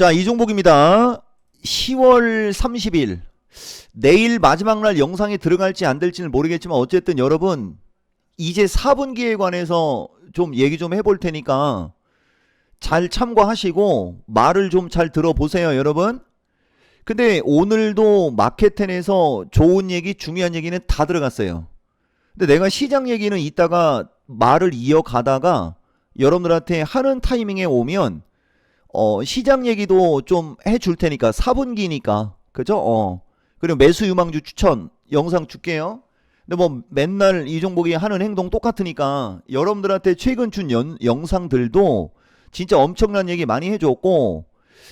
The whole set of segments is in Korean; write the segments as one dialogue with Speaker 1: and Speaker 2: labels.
Speaker 1: 자, 이 종목입니다. 10월 30일 내일 마지막 날 영상에 들어갈지 안 될지는 모르겠지만 어쨌든 여러분 이제 4분기에 관해서 좀 얘기 좀 해볼 테니까 잘 참고하시고 말을 좀 잘 들어보세요, 여러분. 근데 오늘도 마켓텐에서 좋은 얘기, 중요한 얘기는 다 들어갔어요. 근데 내가 시장 얘기는 이따가 말을 이어가다가 여러분들한테 하는 타이밍에 오면 시장 얘기도 좀 해줄 테니까 4분기니까 그죠? 그리고 매수 유망주 추천 영상 줄게요. 근데 뭐 맨날 이 종목이 하는 행동 똑같으니까 여러분들한테 최근 준 영상들도 진짜 엄청난 얘기 많이 해줬고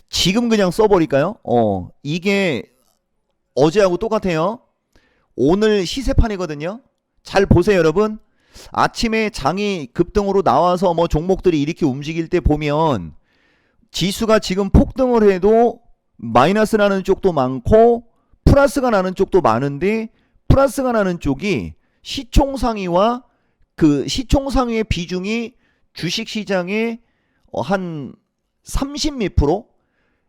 Speaker 1: 지금 그냥 써버릴까요? 이게 어제하고 똑같아요. 오늘 시세판이거든요. 잘 보세요, 여러분. 아침에 장이 급등으로 나와서 뭐 종목들이 이렇게 움직일 때 보면 지수가 지금 폭등을 해도 마이너스 나는 쪽도 많고 플러스가 나는 쪽도 많은데 플러스가 나는 쪽이 시총상위와 그 시총상위의 비중이 주식시장의 한 30 몇 프로?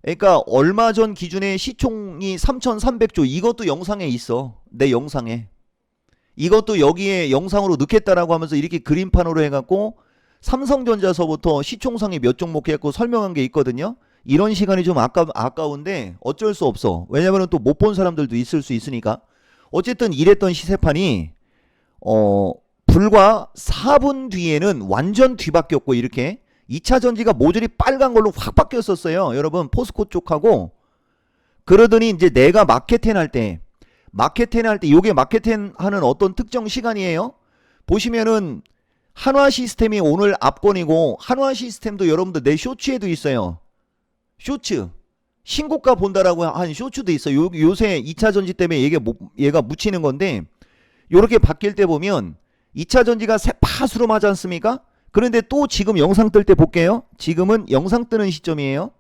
Speaker 1: 그러니까 얼마 전 기준의 시총이 3,300조. 이것도 영상에 있어. 내 영상에. 이것도 여기에 영상으로 넣겠다라고 하면서 이렇게 그림판으로 해갖고 삼성전자서부터 시총상위 몇 종목 해갖고 설명한 게 있거든요. 이런 시간이 좀 아까운데 어쩔 수 없어. 왜냐면 또 못 본 사람들도 있을 수 있으니까. 어쨌든 이랬던 시세판이 불과 4분 뒤에는 완전 뒤바뀌었고 이렇게 2차 전지가 모조리 빨간 걸로 확 바뀌었었어요. 여러분 포스코 쪽하고. 그러더니 이제 내가 마켓텐 할 때 요게 마켓텐 하는 어떤 특정 시간이에요. 보시면은 한화 시스템이 오늘 압권이고 한화 시스템도 여러분들 내 쇼츠에도 있어요. 쇼츠 신고가 본다라고 한 쇼츠도 있어요. 요새 2차 전지 때문에 얘가 묻히는 건데 요렇게 바뀔 때 보면 2차 전지가 파수로 맞지 않습니까? 그런데 또 지금 영상 뜰 때 볼게요. 지금은 영상 뜨는 시점이에요.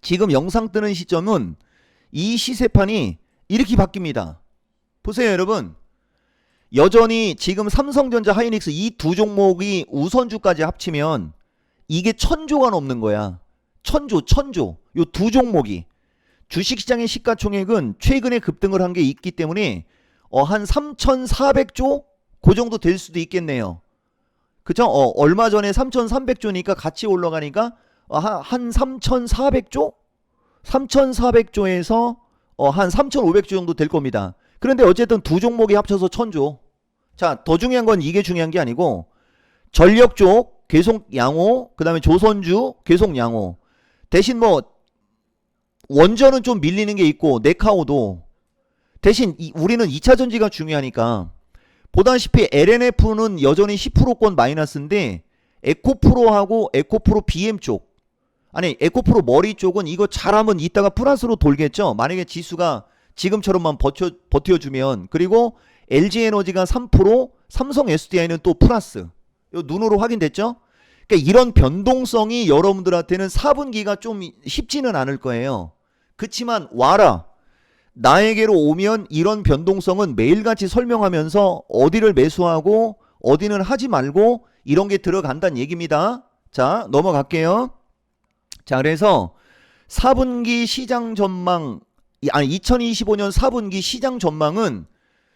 Speaker 1: 지금 영상 뜨는 시점은 이 시세판이 이렇게 바뀝니다. 보세요, 여러분. 여전히 지금 삼성전자, 하이닉스 이 두 종목이 우선주까지 합치면 이게 1000조가 넘는 거야. 1000조. 요 두 종목이. 주식시장의 시가총액은 최근에 급등을 한 게 있기 때문에 한 3,400조? 그 정도 될 수도 있겠네요. 그쵸? 얼마 전에 3,300조니까 같이 올라가니까 한 3,400조? 3,400조에서 한 3,500조 정도 될 겁니다. 그런데 어쨌든 두 종목이 합쳐서 1000조. 자, 더 중요한 건 이게 중요한 게 아니고 전력 쪽 계속 양호, 그 다음에 조선주 계속 양호. 대신 뭐 원전은 좀 밀리는 게 있고 네카오도. 대신 우리는 2차 전지가 중요하니까 보다시피 LNF는 여전히 10%권 마이너스인데 에코프로하고 에코프로 BM 쪽, 아니 에코프로 머리 쪽은 이거 잘하면 이따가 플러스로 돌겠죠. 만약에 지수가 지금처럼만 버텨주면. 그리고 LG에너지가 3%, 삼성 SDI는 또 플러스. 이거 눈으로 확인됐죠? 그러니까 이런 변동성이 여러분들한테는 4분기가 좀 쉽지는 않을 거예요. 그치만 와라. 나에게로 오면 이런 변동성은 매일같이 설명하면서 어디를 매수하고 어디는 하지 말고 이런 게 들어간다는 얘기입니다. 자, 넘어갈게요. 자, 그래서 4분기 시장 전망, 2025년 4분기 시장 전망은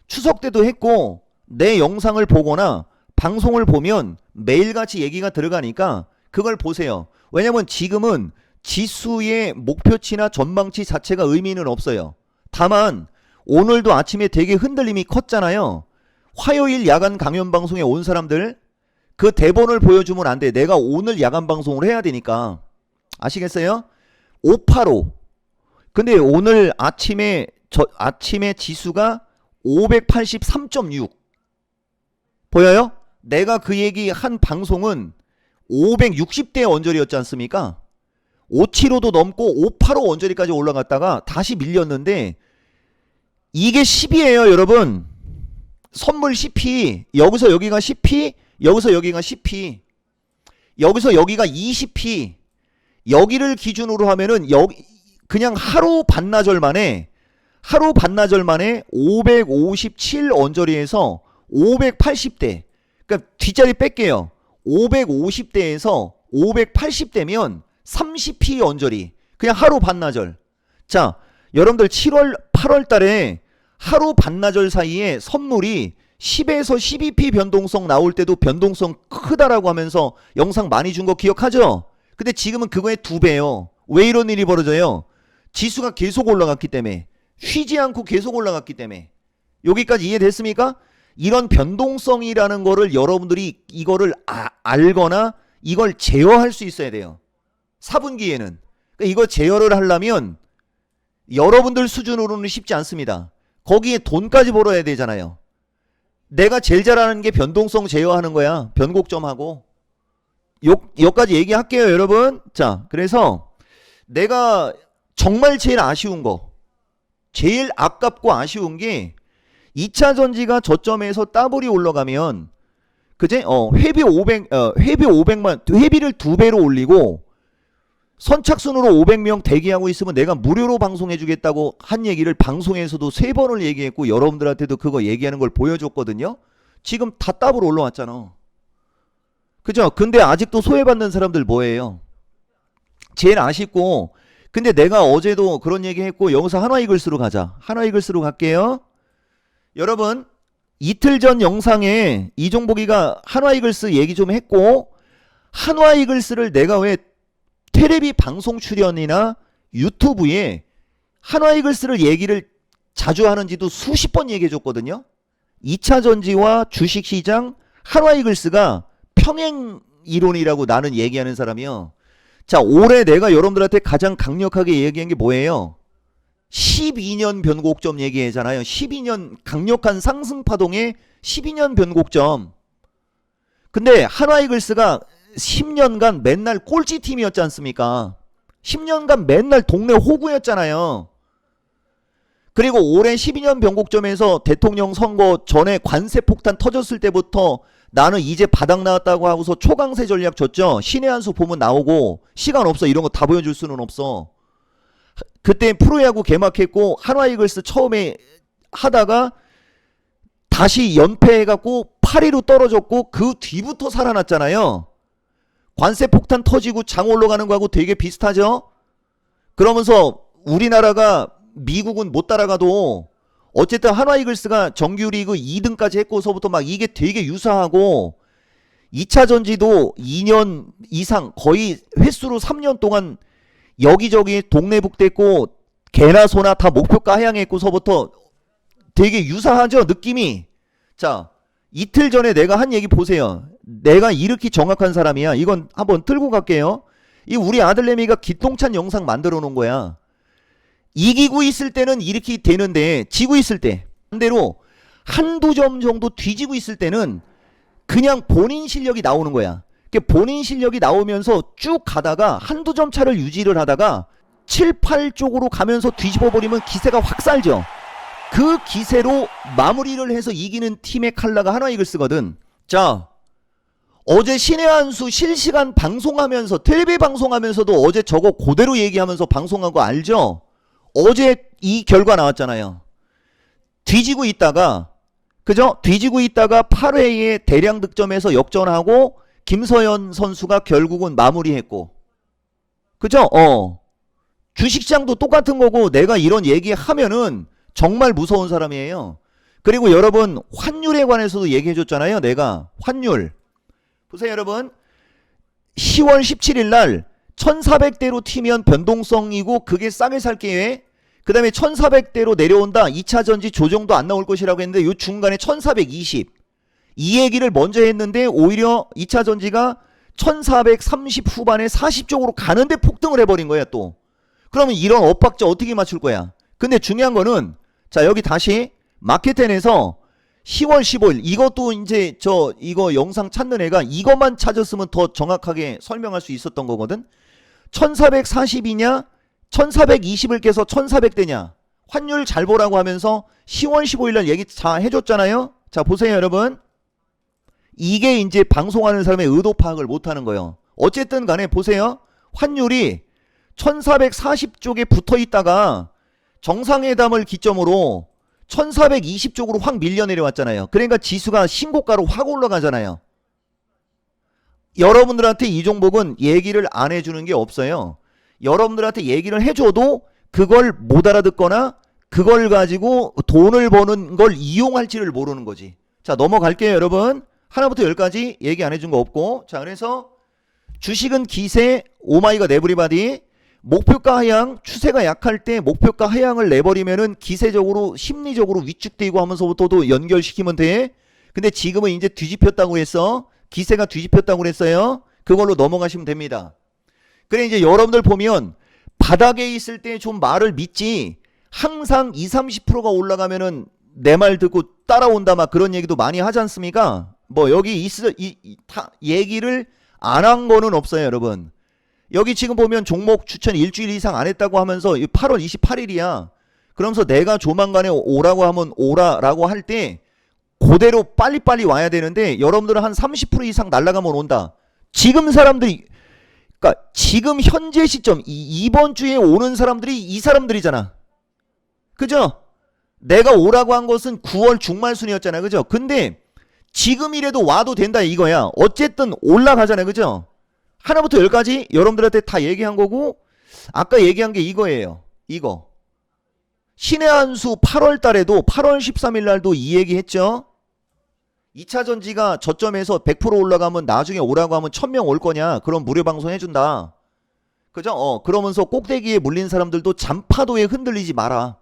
Speaker 1: 추석 때도 했고 내 영상을 보거나 방송을 보면 매일같이 얘기가 들어가니까 그걸 보세요. 왜냐면 지금은 지수의 목표치나 전망치 자체가 의미는 없어요. 다만 오늘도 아침에 되게 흔들림이 컸잖아요. 화요일 야간 강연 방송에 온 사람들 그 대본을 보여주면 안 돼. 내가 오늘 야간 방송을 해야 되니까. 아시겠어요? 585. 근데 오늘 아침에 지수가 583.6 보여요? 내가 그 얘기 한 방송은 560대 언저리였지 않습니까? 575도 넘고 585 언저리까지 올라갔다가 다시 밀렸는데 이게 10이에요, 여러분. 선물 10p. 여기서 여기가 10p, 여기서 여기가 10p, 여기서 여기가 20p. 여기를 기준으로 하면은 그냥 하루 반나절 만에 557 언저리에서 580대. 그러니까 뒷자리 뺄게요. 550대에서 580대면 30p 언저리. 그냥 하루 반나절. 자, 여러분들 7월, 8월 달에 하루 반나절 사이에 선물이 10에서 12p 변동성 나올 때도 변동성 크다라고 하면서 영상 많이 준 거 기억하죠? 근데 지금은 그거의 2배예요. 왜 이런 일이 벌어져요? 지수가 계속 올라갔기 때문에. 쉬지 않고 계속 올라갔기 때문에. 여기까지 이해됐습니까? 이런 변동성이라는 거를 여러분들이 이거를 알거나 이걸 제어할 수 있어야 돼요. 4분기에는. 그러니까 이거 제어를 하려면 여러분들 수준으로는 쉽지 않습니다. 거기에 돈까지 벌어야 되잖아요. 내가 제일 잘하는 게 변동성 제어하는 거야. 변곡점하고. 여기까지 얘기할게요, 여러분. 자, 그래서 내가 정말 제일 아쉬운 거, 제일 아깝고 아쉬운 게 2차 전지가 저점에서 더블이 올라가면 그제 회비 500만 회비를 2배로 올리고 선착순으로 500명 대기하고 있으면 내가 무료로 방송해 주겠다고 한 얘기를 방송에서도 3번을 얘기했고 여러분들한테도 그거 얘기하는 걸 보여줬거든요. 지금 다 더블 올라왔잖아. 그죠? 근데 아직도 소외받는 사람들 뭐예요? 제일 아쉽고. 근데 내가 어제도 그런 얘기 했고 여기서 한화이글스로 가자. 한화이글스로 갈게요. 여러분 이틀 전 영상에 이종복이가 한화이글스 얘기 좀 했고 한화이글스를 내가 왜 텔레비 방송 출연이나 유튜브에 한화이글스를 얘기를 자주 하는지도 수십 번 얘기해 줬거든요. 2차 전지와 주식시장 한화이글스가 평행 이론이라고 나는 얘기하는 사람이요. 자, 올해 내가 여러분들한테 가장 강력하게 얘기한 게 뭐예요? 12년 변곡점 얘기하잖아요. 12년 강력한 상승파동의 12년 변곡점. 근데 한화이글스가 10년간 맨날 꼴찌팀이었지 않습니까? 10년간 맨날 동네 호구였잖아요. 그리고 올해 12년 변곡점에서 대통령 선거 전에 관세 폭탄 터졌을 때부터 나는 이제 바닥 나왔다고 하고서 초강세 전략 줬죠. 신의 한 수 보면 나오고 시간 없어. 이런 거 다 보여줄 수는 없어. 그때 프로야구 개막했고 한화이글스 처음에 하다가 다시 연패해갖고 8위로 떨어졌고 그 뒤부터 살아났잖아요. 관세 폭탄 터지고 장 올라가는 거하고 되게 비슷하죠. 그러면서 우리나라가 미국은 못 따라가도 어쨌든 한화이글스가 정규리그 2등까지 했고서부터 막 이게 되게 유사하고 2차 전지도 2년 이상 거의 횟수로 3년 동안 여기저기 동네북됐고 개나 소나 다 목표가 하향했고서부터 되게 유사하죠, 느낌이. 자, 이틀 전에 내가 한 얘기 보세요. 내가 이렇게 정확한 사람이야. 이건 한번 들고 갈게요. 이 우리 아들내미가 기똥찬 영상 만들어 놓은 거야. 이기고 있을 때는 이렇게 되는데 지고 있을 때 반대로 한두 점 정도 뒤지고 있을 때는 그냥 본인 실력이 나오는 거야. 본인 실력이 나오면서 쭉 가다가 한두 점 차를 유지를 하다가 7, 8쪽으로 가면서 뒤집어 버리면 기세가 확 살죠. 그 기세로 마무리를 해서 이기는 팀의 칼라가 한화이글스거든. 자, 어제 신의 한 수 실시간 방송하면서 텔레비 방송하면서도 어제 저거 그대로 얘기하면서 방송한 거 알죠? 어제 이 결과 나왔잖아요. 뒤지고 있다가 그죠? 뒤지고 있다가 8회에 대량 득점에서 역전하고 김서현 선수가 결국은 마무리했고 그죠? 주식시장도 똑같은 거고 내가 이런 얘기하면은 정말 무서운 사람이에요. 그리고 여러분 환율에 관해서도 얘기해 줬잖아요. 내가 환율 보세요 여러분. 10월 17일 날 1400대로 튀면 변동성이고 그게 싸게 살 기회. 그 다음에 1400대로 내려온다. 2차 전지 조정도 안 나올 것이라고 했는데 요 중간에 1420. 이 얘기를 먼저 했는데 오히려 2차 전지가 1430 후반에 40쪽으로 가는데 폭등을 해버린 거야 또. 그러면 이런 엇박자 어떻게 맞출 거야? 근데 중요한 거는 자 여기 다시 마켓텐에서 10월 15일 이것도 이제 이거 영상 찾는 애가 이것만 찾았으면 더 정확하게 설명할 수 있었던 거거든. 1440이냐 1420을 깨서 1400대냐 환율 잘 보라고 하면서 10월 15일날 얘기 다 해줬잖아요. 자 보세요 여러분. 이게 이제 방송하는 사람의 의도 파악을 못하는 거예요. 어쨌든 간에 보세요. 환율이 1440쪽에 붙어 있다가 정상회담을 기점으로 1420쪽으로 확 밀려 내려왔잖아요. 그러니까 지수가 신고가로 확 올라가잖아요. 여러분들한테 이 종목은 얘기를 안 해주는 게 없어요. 여러분들한테 얘기를 해줘도 그걸 못 알아듣거나 그걸 가지고 돈을 버는 걸 이용할지를 모르는 거지. 자, 넘어갈게요, 여러분. 하나부터 열까지 얘기 안 해준 거 없고. 자, 그래서 주식은 기세, 오마이갓 에브리바디. 목표가 하향, 추세가 약할 때 목표가 하향을 내버리면은 기세적으로 심리적으로 위축되고 하면서부터도 연결시키면 돼. 근데 지금은 이제 뒤집혔다고 했어. 기세가 뒤집혔다고 그랬어요. 그걸로 넘어가시면 됩니다. 그래, 이제 여러분들 보면 바닥에 있을 때 좀 말을 믿지, 항상 20-30%가 올라가면은 내 말 듣고 따라온다 막 그런 얘기도 많이 하지 않습니까? 뭐 여기 얘기를 안 한 거는 없어요, 여러분. 여기 지금 보면 종목 추천 일주일 이상 안 했다고 하면서 8월 28일이야. 그러면서 내가 조만간에 오라고 하면 오라라고 할 때 그대로 빨리빨리 와야 되는데 여러분들은 한 30% 이상 날아가면 온다. 지금 사람들이, 그러니까 지금 현재 시점 이번 주에 오는 사람들이 이 사람들이잖아. 그죠? 내가 오라고 한 것은 9월 중말순이었잖아. 그죠? 근데 지금이라도 와도 된다 이거야. 어쨌든 올라가잖아. 그죠? 하나부터 열까지 여러분들한테 다 얘기한 거고, 아까 얘기한 게 이거예요. 이거. 신의 한수 8월 달에도 8월 13일 날도 이 얘기 했죠. 2차 전지가 저점에서 100% 올라가면 나중에 오라고 하면 1000명 올 거냐? 그럼 무료 방송 해준다. 그죠? 그러면서 꼭대기에 물린 사람들도 잔파도에 흔들리지 마라.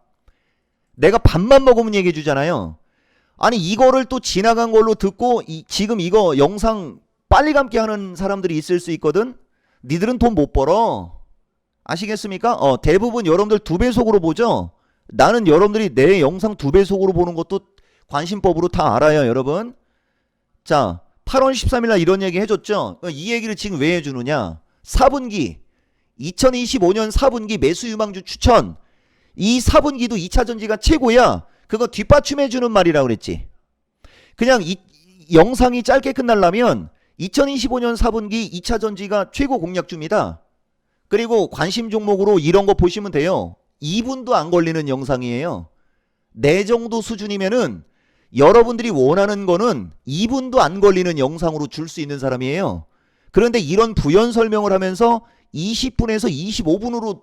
Speaker 1: 내가 밥만 먹으면 얘기해 주잖아요. 아니 이거를 또 지나간 걸로 듣고 지금 이거 영상 빨리 감기 하는 사람들이 있을 수 있거든. 니들은 돈 못 벌어. 아시겠습니까? 대부분 여러분들 2배속으로 보죠. 나는 여러분들이 내 영상 2배속으로 보는 것도 관심법으로 다 알아요, 여러분. 자, 8월 13일 날 이런 얘기 해줬죠. 이 얘기를 지금 왜 해주느냐? 4분기 2025년 4분기 매수 유망주 추천. 이 4분기도 2차 전지가 최고야. 그거 뒷받침해주는 말이라고 그랬지. 그냥 이 영상이 짧게 끝나려면 2025년 4분기 2차 전지가 최고 공략주입니다. 그리고 관심 종목으로 이런 거 보시면 돼요. 2분도 안 걸리는 영상이에요. 내 정도 수준이면은 여러분들이 원하는 거는 2분도 안 걸리는 영상으로 줄 수 있는 사람이에요. 그런데 이런 부연 설명을 하면서 20분에서 25분으로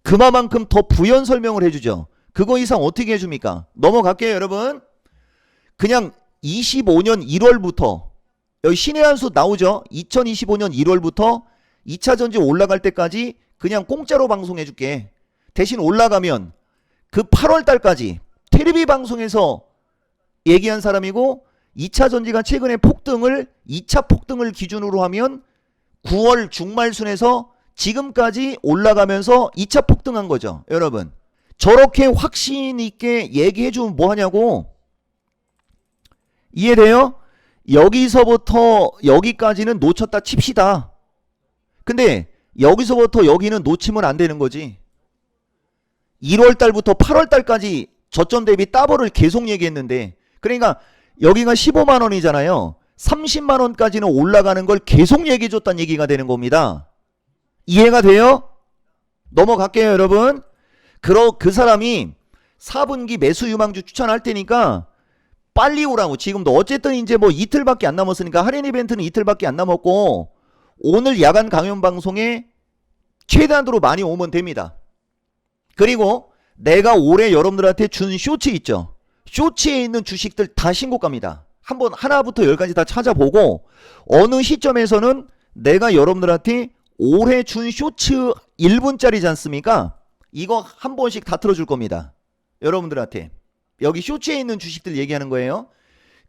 Speaker 1: 그만큼 더 부연 설명을 해주죠. 그거 이상 어떻게 해줍니까? 넘어갈게요, 여러분. 그냥 25년 1월부터 여기 신의 한수 나오죠. 2025년 1월부터 2차 전지 올라갈 때까지 그냥 공짜로 방송해줄게. 대신 올라가면 그 8월 달까지 텔레비 방송에서 얘기한 사람이고, 2차 전지가 최근에 폭등을 2차 폭등을 기준으로 하면 9월 중말순에서 지금까지 올라가면서 2차 폭등한 거죠. 여러분 저렇게 확신 있게 얘기해주면 뭐하냐고. 이해돼요? 여기서부터 여기까지는 놓쳤다 칩시다. 근데 여기서부터 여기는 놓치면 안 되는 거지. 1월달부터 8월달까지 저점 대비 따블을 계속 얘기했는데, 그러니까 여기가 15만원이잖아요. 30만원까지는 올라가는 걸 계속 얘기해줬다는 얘기가 되는 겁니다. 이해가 돼요? 넘어갈게요, 여러분. 그 사람이 4분기 매수 유망주 추천할 테니까 빨리 오라고. 지금도 어쨌든 이제 뭐 이틀밖에 안 남았으니까, 할인 이벤트는 이틀밖에 안 남았고 오늘 야간 강연 방송에 최대한으로 많이 오면 됩니다. 그리고 내가 올해 여러분들한테 준 쇼츠 있죠. 쇼츠에 있는 주식들 다 신고가입니다. 한번 하나부터 열까지 다 찾아보고, 어느 시점에서는 내가 여러분들한테 올해 준 쇼츠 1분짜리지 않습니까? 이거 한 번씩 다 틀어줄 겁니다. 여러분들한테. 여기 쇼츠에 있는 주식들 얘기하는 거예요.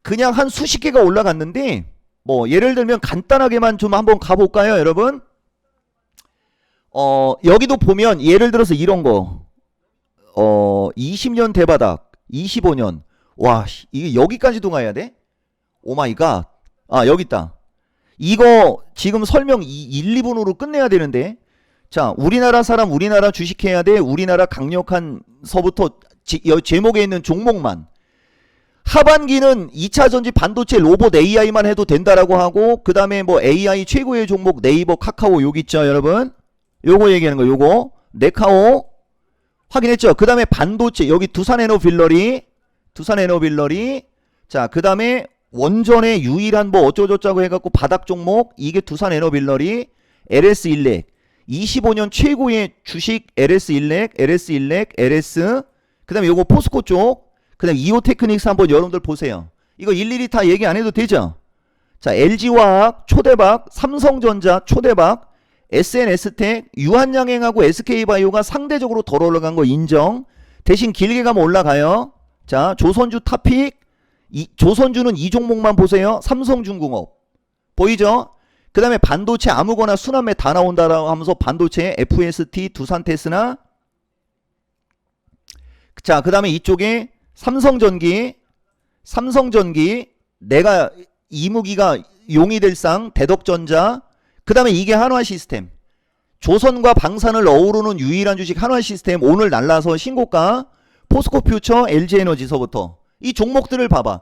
Speaker 1: 그냥 한 수십 개가 올라갔는데, 뭐 예를 들면 간단하게만 좀 한번 가볼까요, 여러분? 여기도 보면 예를 들어서 이런 거 20년 대바닥, 25년. 와, 이게 여기까지도 가야 돼? 오마이갓. 여기 있다. 이거 지금 설명 1, 2분으로 끝내야 되는데. 자, 우리나라 사람 우리나라 주식해야 돼. 우리나라 강력한 서부터 제목에 있는 종목만. 하반기는 2차 전지 반도체 로봇 AI만 해도 된다라고 하고, 그 다음에 뭐 AI 최고의 종목 네이버 카카오 여기 있죠, 여러분. 요거 얘기하는 거. 요거 네카오 확인했죠. 그 다음에 반도체 여기 두산에너빌러리. 자, 그 다음에 원전의 유일한 뭐 어쩌고저쩌고 해갖고 바닥 종목, 이게 두산에너빌러리. LS일렉. 25년 최고의 주식 LS1렉, LS1렉, LS, 그 다음에 요거 포스코 쪽, 그 다음에 이오테크닉스 한번 여러분들 보세요. 이거 일일이 다 얘기 안 해도 되죠? 자, LG화학 초대박, 삼성전자 초대박, SNS텍, 유한양행하고 SK바이오가 상대적으로 덜 올라간 거 인정. 대신 길게 가면 올라가요. 자, 조선주 탑픽, 조선주는 이 종목만 보세요. 삼성중공업 보이죠? 그 다음에 반도체 아무거나 순환매 다 나온다라고 하면서 반도체 FST, 두산테스나, 자, 그 다음에 이쪽에 삼성전기 내가 이무기가 용이 될 상, 대덕전자, 그 다음에 이게 한화시스템. 조선과 방산을 어우르는 유일한 주식 한화시스템 오늘 날라서 신고가, 포스코퓨처, LG에너지서부터 이 종목들을 봐봐.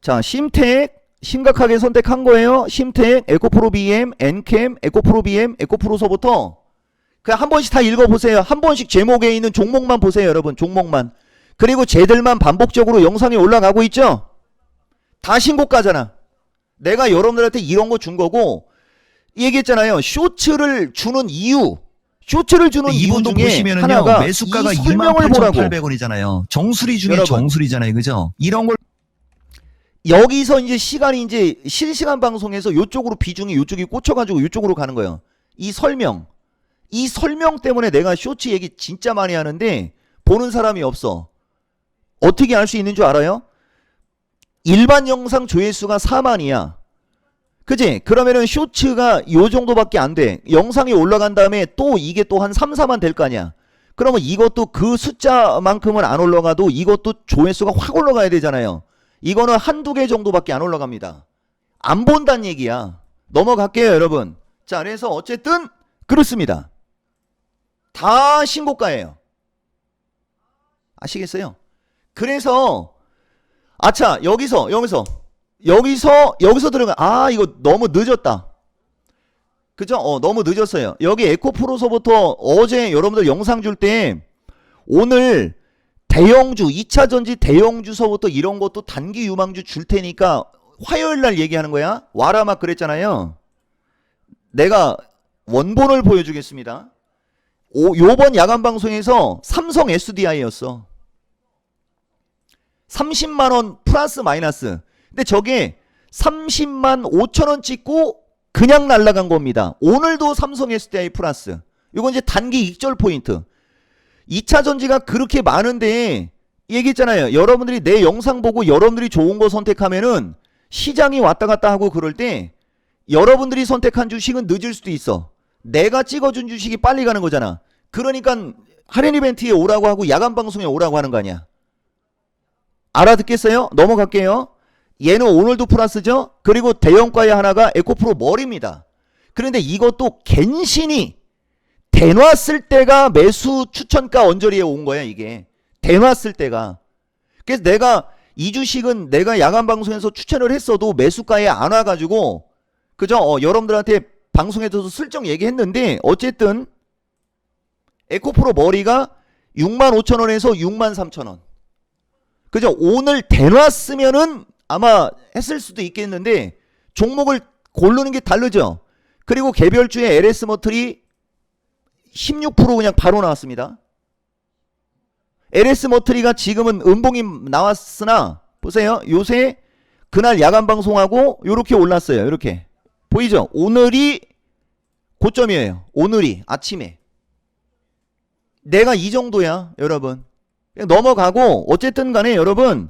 Speaker 1: 자, 심텍 심각하게 선택한 거예요. 심텍, 에코프로 BM, 엔캠, 에코프로 BM, 에코프로서부터 그냥 한 번씩 다 읽어보세요. 한 번씩 제목에 있는 종목만 보세요, 여러분. 종목만. 그리고 쟤들만 반복적으로 영상에 올라가고 있죠? 다 신고가잖아. 내가 여러분들한테 이런 거 준 거고, 얘기했잖아요. 쇼츠를 주는 이유. 쇼츠를 주는 이유 중에
Speaker 2: 보시면은요,
Speaker 1: 하나가
Speaker 2: 매수가가
Speaker 1: 이 설명을 보라고.
Speaker 2: 28,800원이잖아요. 정수리 중에
Speaker 1: 여러분,
Speaker 2: 정수리잖아요. 그죠? 이런 걸
Speaker 1: 여기서 이제 시간이 이제 실시간 방송에서 요쪽으로 비중이 요쪽이 꽂혀가지고 요쪽으로 가는 거예요. 이 설명 때문에 내가 쇼츠 얘기 진짜 많이 하는데 보는 사람이 없어. 어떻게 알 수 있는 줄 알아요? 일반 영상 조회수가 4만이야. 그지? 그러면은 쇼츠가 요 정도밖에 안 돼. 영상이 올라간 다음에 또 이게 또 한 3, 4만 될 거 아니야. 그러면 이것도 그 숫자만큼은 안 올라가도 이것도 조회수가 확 올라가야 되잖아요. 이거는 한두 개 정도밖에 안 올라갑니다. 안 본다는 얘기야. 넘어갈게요, 여러분. 자, 그래서 어쨌든 그렇습니다. 다 신고가예요. 아시겠어요? 그래서 아차, 여기서 들어가. 아, 이거 너무 늦었다. 그죠? 너무 늦었어요. 여기 에코프로서부터 어제 여러분들 영상 줄 때 오늘 대형주, 2차전지 대형주서부터 이런 것도 단기 유망주 줄 테니까 화요일날 얘기하는 거야. 와라 막 그랬잖아요. 내가 원본을 보여주겠습니다. 요번 야간방송에서 삼성 SDI였어. 30만원 플러스 마이너스. 근데 저게 30만 5천원 찍고 그냥 날라간 겁니다. 오늘도 삼성 SDI 플러스. 이건 이제 단기 익절 포인트. 2차 전지가 그렇게 많은데 얘기했잖아요. 여러분들이 내 영상 보고 여러분들이 좋은 거 선택하면은 시장이 왔다 갔다 하고 그럴 때 여러분들이 선택한 주식은 늦을 수도 있어. 내가 찍어준 주식이 빨리 가는 거잖아. 그러니까 할인 이벤트에 오라고 하고 야간 방송에 오라고 하는 거 아니야. 알아듣겠어요? 넘어갈게요. 얘는 오늘도 플러스죠. 그리고 대형과의 하나가 에코프로 머리입니다. 그런데 이것도 갠신이 대놨을 때가 매수 추천가 언저리에 온 거야. 이게 대놨을 때가. 그래서 내가 이 주식은 내가 야간 방송에서 추천을 했어도 매수가에 안 와가지고 그죠? 여러분들한테 방송에서도 슬쩍 얘기했는데 어쨌든 에코프로 머리가 65,000원에서 63,000원. 그죠? 오늘 대놨으면은 아마 했을 수도 있겠는데 종목을 고르는 게 다르죠. 그리고 개별주의 LS 머틀이 16% 그냥 바로 나왔습니다. LS 머트리가 지금은 음봉이 나왔으나 보세요. 요새 그날 야간 방송하고 요렇게 올랐어요. 요렇게 보이죠? 오늘이 고점이에요. 오늘이 아침에. 내가 이 정도야 여러분. 그냥 넘어가고 어쨌든 간에 여러분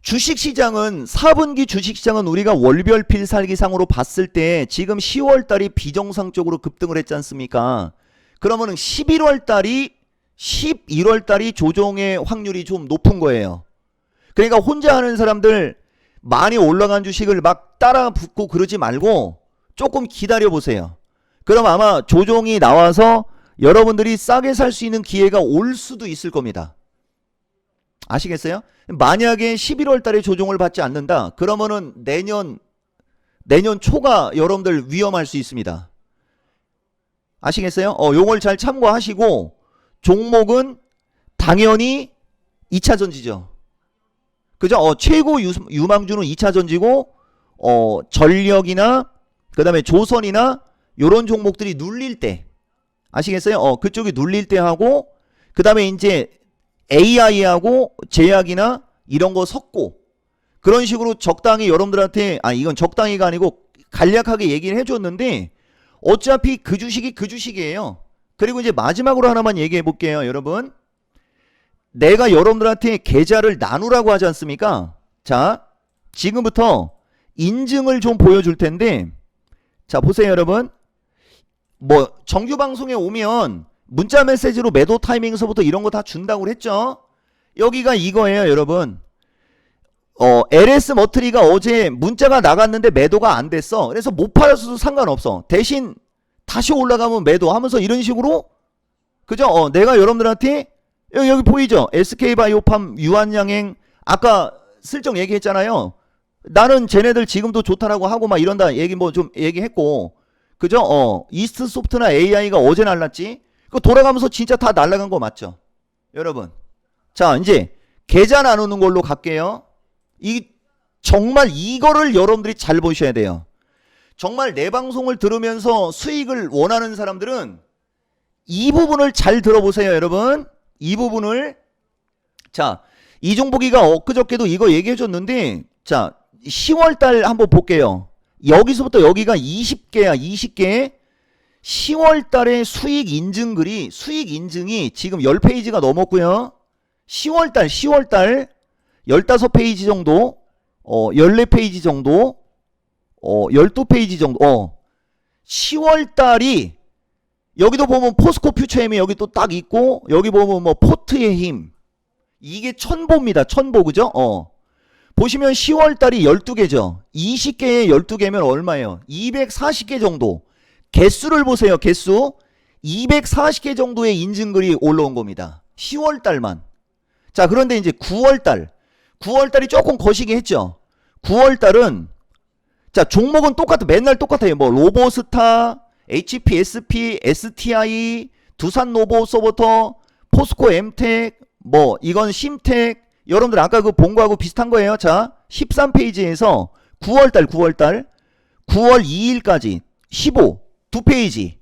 Speaker 1: 주식시장은 4분기 주식시장은 우리가 월별 필살기상으로 봤을 때 지금 10월달이 비정상적으로 급등을 했지 않습니까? 그러면은 11월달이 조정의 확률이 좀 높은 거예요. 그러니까 혼자 하는 사람들 많이 올라간 주식을 막 따라 붙고 그러지 말고 조금 기다려 보세요. 그럼 아마 조정이 나와서 여러분들이 싸게 살 수 있는 기회가 올 수도 있을 겁니다. 아시겠어요? 만약에 11월 달에 조정을 받지 않는다. 그러면은 내년 초가 여러분들 위험할 수 있습니다. 아시겠어요? 요걸 잘 참고하시고 종목은 당연히 2차 전지죠. 그죠? 최고 유망주는 2차 전지고 전력이나 그다음에 조선이나 요런 종목들이 눌릴 때 아시겠어요? 그쪽이 눌릴 때 하고 그 다음에 이제 AI하고 제약이나 이런 거 섞고 그런 식으로 적당히 여러분들한테 이건 적당히가 아니고 간략하게 얘기를 해줬는데 어차피 그 주식이 그 주식이에요. 그리고 이제 마지막으로 하나만 얘기해 볼게요. 여러분 내가 여러분들한테 계좌를 나누라고 하지 않습니까? 자 지금부터 인증을 좀 보여줄 텐데 자 보세요 여러분 뭐 정규 방송에 오면 문자 메시지로 매도 타이밍에서부터 이런 거 다 준다고 했죠. 여기가 이거예요 여러분. LS 머트리가 어제 문자가 나갔는데 매도가 안 됐어. 그래서 못 팔았어도 상관없어. 대신 다시 올라가면 매도 하면서 이런 식으로 그죠? 내가 여러분들한테 여기 보이죠? SK바이오팜 유한양행 아까 슬쩍 얘기했잖아요. 나는 쟤네들 지금도 좋다라고 하고 막 이런다 얘기 뭐 좀 얘기했고 그죠? 이스트소프트나 AI가 어제 날랐지? 그 돌아가면서 진짜 다 날라간 거 맞죠? 여러분. 자, 이제 계좌 나누는 걸로 갈게요. 정말 이거를 여러분들이 잘 보셔야 돼요. 정말 내 방송을 들으면서 수익을 원하는 사람들은 이 부분을 잘 들어보세요, 여러분. 이 부분을. 자, 이종복이가 엊그저께도 이거 얘기해 줬는데, 자, 10월달 한번 볼게요. 여기서부터 여기가 20개야, 20개. 10월달에 수익 인증이 지금 10페이지가 넘었고요. 10월달 15페이지 정도, 14페이지 정도, 12페이지 정도, 10월달이, 여기도 보면 포스코 퓨처의 힘이 여기 또 딱 있고, 여기 보면 뭐 포트의 힘. 이게 천보입니다. 천보, 그죠? 보시면 10월달이 12개죠. 20개에 12개면 얼마예요? 240개 정도. 개수를 보세요, 개수. 240개 정도의 인증글이 올라온 겁니다. 10월달만. 자, 그런데 이제 9월달이 조금 거시기 했죠. 9월달은 자 종목은 맨날 똑같아요. 뭐 로보스타, HPSP, STI, 두산로보서부터 포스코 엠텍, 뭐 이건 심텍. 여러분들 아까 그 본 거하고 비슷한 거예요. 자 13페이지에서 9월달 9월 2일까지 2페이지.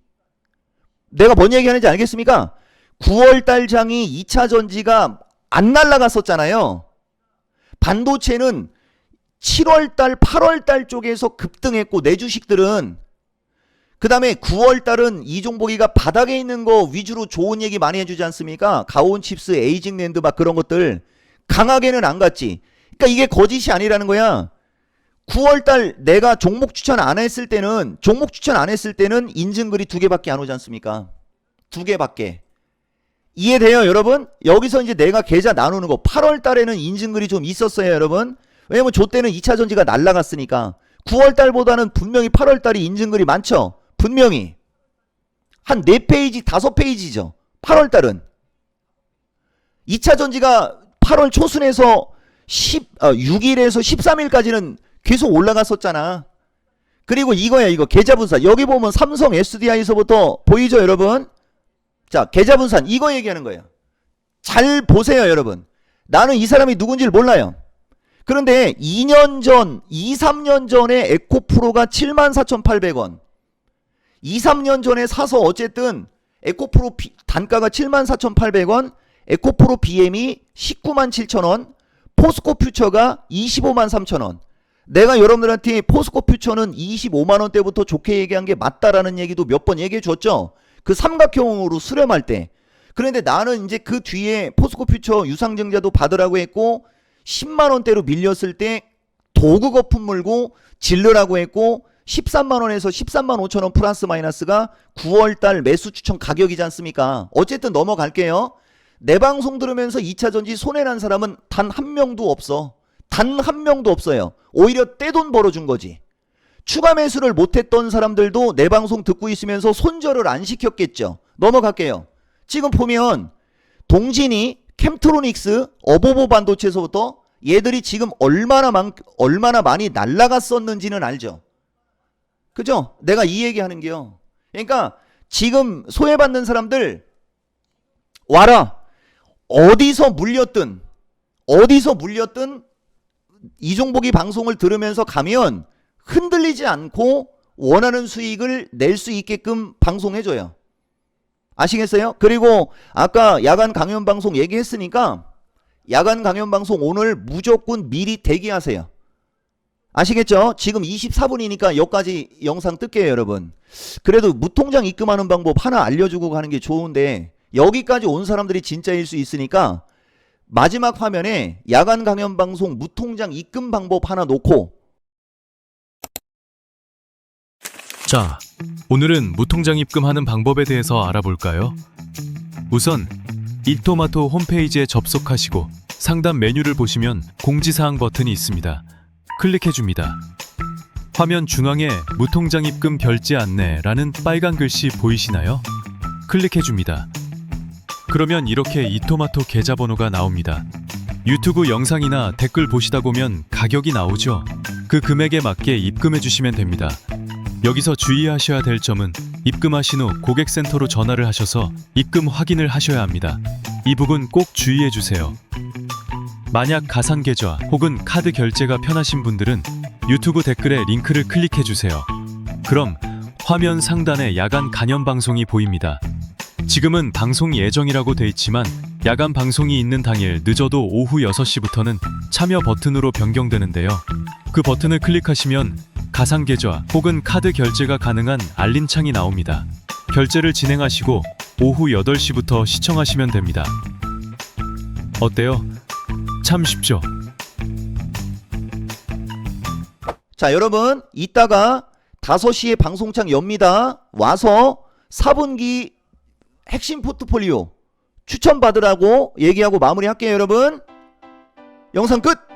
Speaker 1: 내가 뭔 얘기하는지 알겠습니까? 9월달 장이 2차 전지가 안 날라갔었잖아요. 반도체는 7월달, 8월달 쪽에서 급등했고 내 주식들은 그 다음에 9월달은 이종복이가 바닥에 있는 거 위주로 좋은 얘기 많이 해주지 않습니까? 가온칩스, 에이징랜드 막 그런 것들 강하게는 안 갔지. 그러니까 이게 거짓이 아니라는 거야. 9월달 내가 종목 추천 안 했을 때는 인증글이 2개밖에 안 오지 않습니까? 2개밖에. 이해돼요 여러분? 여기서 이제 내가 계좌 나누는 거 8월달에는 인증글이 좀 있었어요 여러분. 왜냐면 저 때는 2차전지가 날라갔으니까. 9월달보다는 분명히 8월달이 인증글이 많죠. 분명히 한 4페이지 5페이지죠 8월달은. 2차전지가 8월 초순에서 6일에서 13일까지는 계속 올라갔었잖아. 그리고 이거야 이거 계좌분산. 여기 보면 삼성 SDI에서부터 보이죠 여러분? 자 계좌분산 이거 얘기하는 거예요. 잘 보세요 여러분. 나는 이 사람이 누군지를 몰라요. 그런데 2년 전 2-3년 전에 에코프로가 74,800원 2-3년 전에 사서 어쨌든 에코프로 단가가 74,800원 에코프로 BM이 197,000원 포스코 퓨처가 253,000원. 내가 여러분들한테 포스코 퓨처는 25만원대부터 좋게 얘기한 게 맞다라는 얘기도 몇 번 얘기해 줬죠. 그 삼각형으로 수렴할 때. 그런데 나는 이제 그 뒤에 포스코 퓨처 유상증자도 받으라고 했고 10만원대로 밀렸을 때 도구 거품 물고 질르라고 했고 13만원에서 13만 5천원 플러스 마이너스가 9월달 매수 추천 가격이지 않습니까? 어쨌든 넘어갈게요. 내 방송 들으면서 2차전지 손해난 사람은 단 한 명도 없어. 단 한 명도 없어요. 오히려 떼돈 벌어준 거지. 추가 매수를 못했던 사람들도 내 방송 듣고 있으면서 손절을 안 시켰겠죠. 넘어갈게요. 지금 보면 동진이, 캠트로닉스, 어보보 반도체에서부터 얘들이 지금 얼마나 많이 날라갔었는지는 알죠. 그죠? 내가 이 얘기하는 게요. 그러니까 지금 소외받는 사람들 와라. 어디서 물렸든 이종복이 방송을 들으면서 가면 흔들리지 않고 원하는 수익을 낼 수 있게끔 방송해줘요. 아시겠어요? 그리고 아까 야간 강연 방송 얘기했으니까 야간 강연 방송 오늘 무조건 미리 대기하세요. 아시겠죠? 지금 24분이니까 여기까지 영상 뜰게요, 여러분. 그래도 무통장 입금하는 방법 하나 알려주고 가는 게 좋은데 여기까지 온 사람들이 진짜일 수 있으니까 마지막 화면에 야간 강연 방송 무통장 입금 방법 하나 놓고.
Speaker 3: 자, 오늘은 무통장 입금하는 방법에 대해서 알아볼까요? 우선 이토마토 홈페이지에 접속하시고 상단 메뉴를 보시면 공지사항 버튼이 있습니다. 클릭해줍니다. 화면 중앙에 무통장 입금 결제 안내라는 빨간 글씨 보이시나요? 클릭해줍니다. 그러면 이렇게 이토마토 계좌번호가 나옵니다. 유튜브 영상이나 댓글 보시다 보면 가격이 나오죠? 그 금액에 맞게 입금해주시면 됩니다. 여기서 주의하셔야 될 점은 입금하신 후 고객센터로 전화를 하셔서 입금 확인을 하셔야 합니다. 이 부분 꼭 주의해주세요. 만약 가상계좌 혹은 카드 결제가 편하신 분들은 유튜브 댓글에 링크를 클릭해주세요. 그럼 화면 상단에 야간 강연 방송이 보입니다. 지금은 방송 예정이라고 돼 있지만 야간 방송이 있는 당일 늦어도 오후 6시부터는 참여 버튼으로 변경되는데요. 그 버튼을 클릭하시면 가상계좌 혹은 카드 결제가 가능한 알림창이 나옵니다. 결제를 진행하시고 오후 8시부터 시청하시면 됩니다. 어때요? 참 쉽죠?
Speaker 1: 자, 여러분 이따가 5시에 방송창 엽니다. 와서 4분기 핵심 포트폴리오 추천받으라고 얘기하고 마무리할게요, 여러분. 영상 끝!